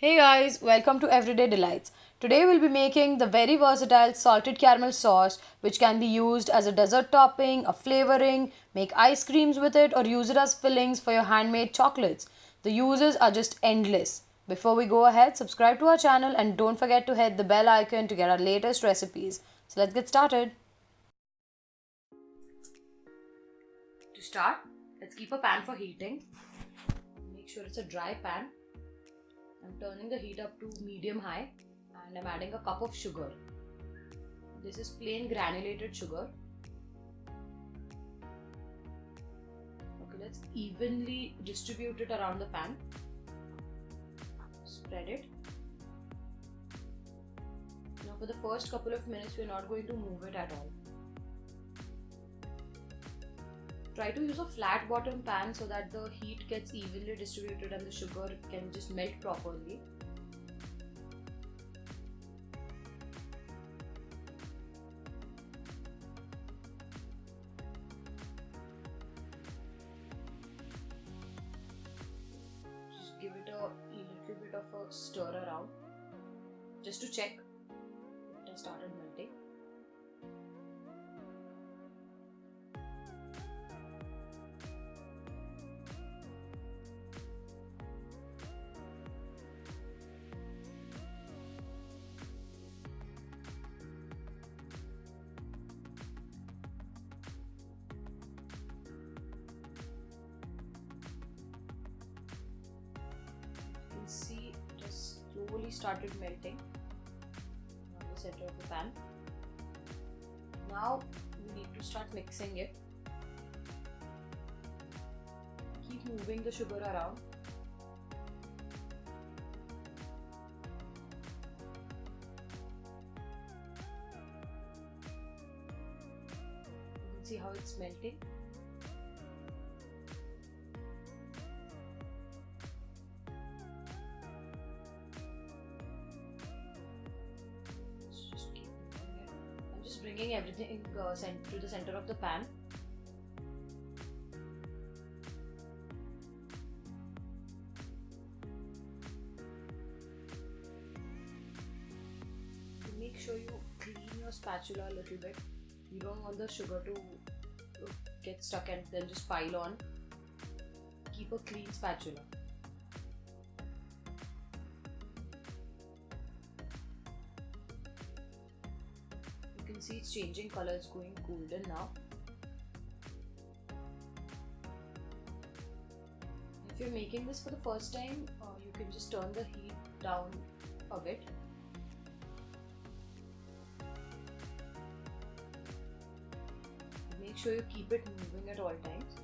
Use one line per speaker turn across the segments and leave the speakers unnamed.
Hey guys, welcome to Everyday Delights. Today we'll be making the very versatile salted caramel sauce which can be used as a dessert topping, a flavoring, make ice creams with it or use it as fillings for your handmade chocolates. The uses are just endless. Before we go ahead, subscribe to our channel and don't forget to hit the bell icon to get our latest recipes. So let's get started. To start, let's keep a pan for heating. Make sure it's a dry pan. I'm turning the heat up to medium high and I'm adding a cup of sugar. This is plain granulated sugar. Okay, let's evenly distribute it around the pan. Spread it. Now for the first couple of minutes we're not going to move it at all. Try to use a flat bottom pan so that the heat gets evenly distributed and the sugar can just melt properly. Just give it a little bit of a stir around just to check it has started melting. See, it has slowly started melting on the center of the pan. Now we need to start mixing it. Keep moving the sugar around. You can see how it's melting. Bringing everything to the center of the pan. Make sure you clean your spatula a little bit. You don't want the sugar to get stuck and then just pile on. Keep a clean spatula. See, it's changing color, it's going golden now. If you're making this for the first time, you can just turn the heat down a bit. Make sure you keep it moving at all times.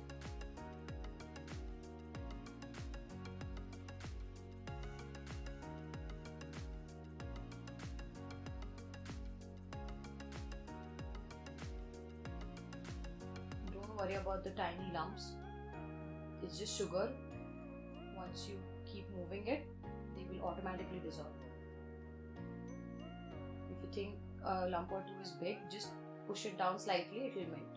Worry about the tiny lumps. It's just sugar. Once you keep moving it, they will automatically dissolve. If you think a lump or two is big, just push it down slightly, it will melt.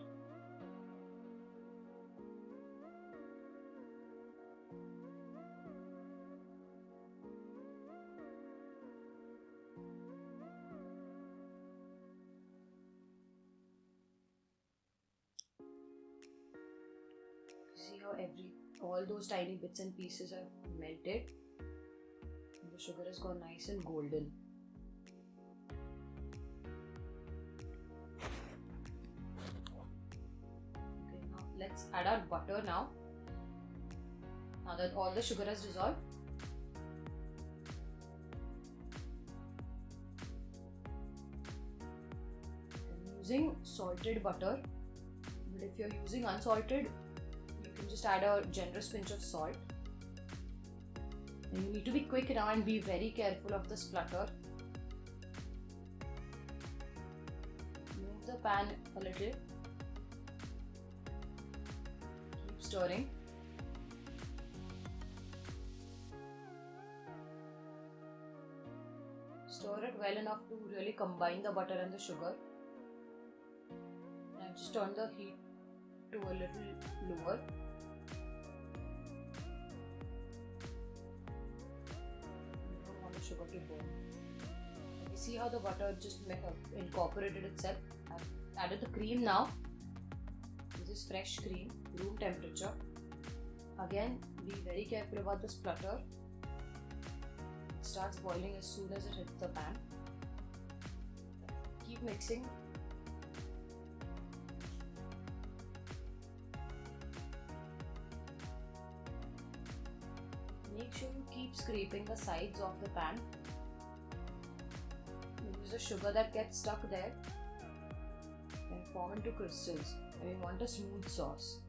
See how all those tiny bits and pieces have melted and the sugar has gone nice and golden. Okay, now let's add our butter now. Now that all the sugar has dissolved, I'm using salted butter, but if you're using unsalted, just add a generous pinch of salt. And you need to be quick now and be very careful of the splutter. Move the pan a little. Keep stirring. Stir it well enough to really combine the butter and the sugar. And just turn the heat to a little lower. sugar to burn. You see how the butter just incorporated itself. I've added the cream now. This is fresh cream, room temperature. Again, be very careful about the splutter. It starts boiling as soon as it hits the pan. Keep mixing. Make sure you keep scraping the sides of the pan. Use the sugar that gets stuck there and form into crystals, and we want a smooth sauce.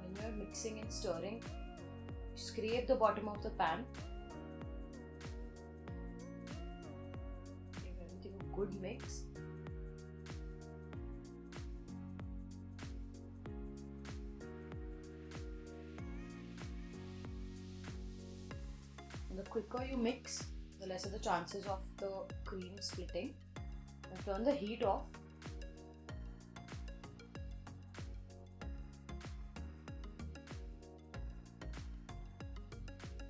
When you are mixing and stirring, scrape the bottom of the pan. Give everything a good mix. The quicker you mix, the lesser the chances of the cream splitting. Now turn the heat off.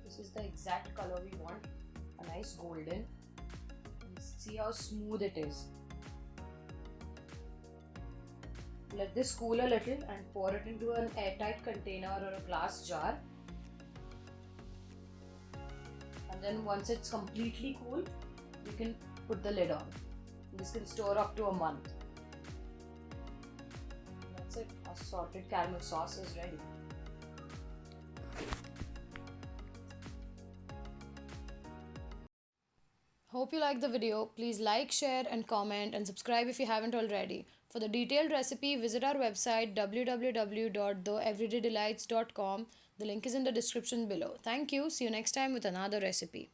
This is the exact color we want, a nice golden. And see how smooth it is. Let this cool a little and pour it into an airtight container or a glass jar. And then once it's completely cool, you can put the lid on. This can store up to a month. That's it. Our salted caramel sauce is ready. Hope you liked the video. Please like, share and comment and subscribe if you haven't already. For the detailed recipe, visit our website www.theeverydaydelights.com. The link is in the description below. Thank you. See you next time with another recipe.